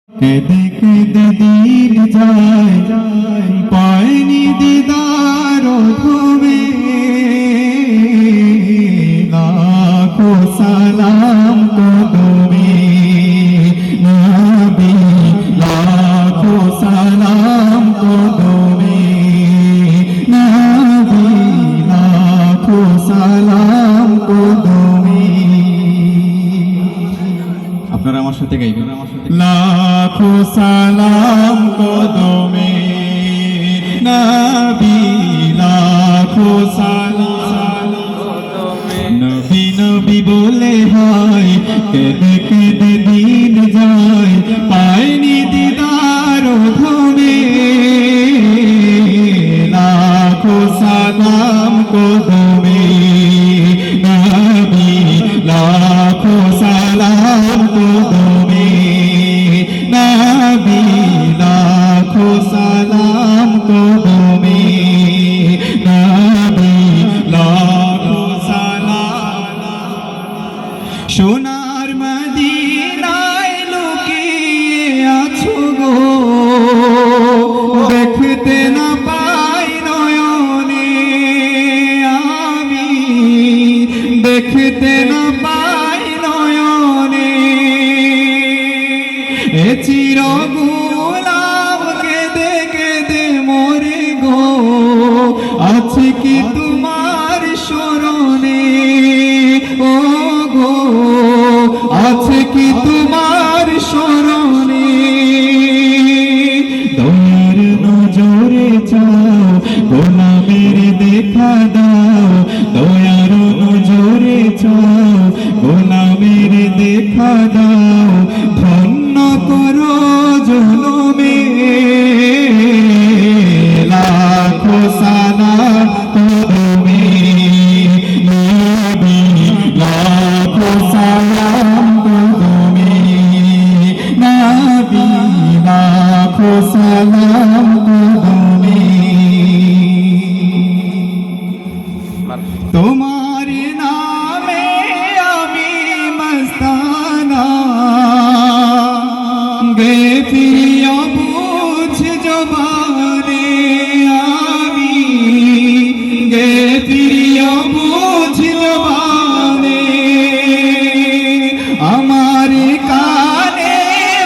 কেঁদে কেঁদে দিন যায় পায়নি দিদার ধোবে লাখো সালাম কদমে নবী লাখো সালাম কদমে নবী লাখো সালাম কদমে। আপনারা আমার সাথে গাইবেন। লাখো সালাম কদমে নবী লাখো সালাম নবী নবী বলে হয় কেঁদে কেঁদে দিন যায় পায়নি দিদার ধোবে লাখো সালাম কদমে নবী লাখো সালাম কদমে নবী লাখো সালাম কদমে নবী লাখো সালাম। সোনার মদিনায় লুকিয়ে আছো গো দেখতে না পাই নয়নে আমি দেখতে না পাই নয়নে এ চির গোলাপ কেঁদে কেঁদে মরে গো আছে কি তোমার স্মরণে ও গো আছে কি তোমার স্মরণে দয়ার নজরে চাও গোলামের দেখা দাও দয়ার নজরে চাও গোলামের দেখা দাও ধন্য করো জনমে লাখো সালাম কদমে নবী লাখো সালাম কদমে নবী লাখো সালাম কদমে। তোমার নামে আমি মস্তানা গে ফিরিয়া বুঝ জবানে আমি গে ফিরিয়া বুঝ জবানে আমার কানে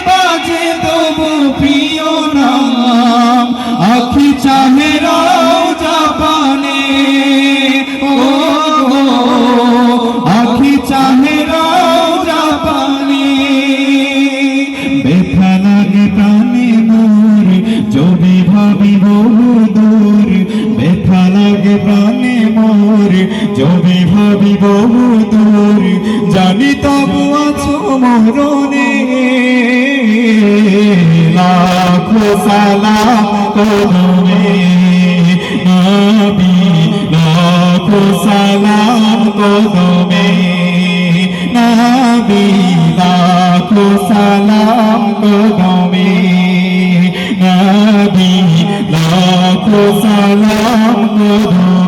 বাজে দেবো প্রিয় নাম আখি চাহে রওজা পানে ও আখি চাহে রওজা পানে ব্যথা লাগে প্রাণে মোর যদি ভাবি বহু দূর ব্যথা লাগে প্রাণে মোর যদি ভাবি বহু দূর জানি তবু আছো মরণে লাখো সালাম কদমে নবী লাখো সালাম কদমে নবী লাখো সালাম কদমে নবী লাখো সালাম কদমে।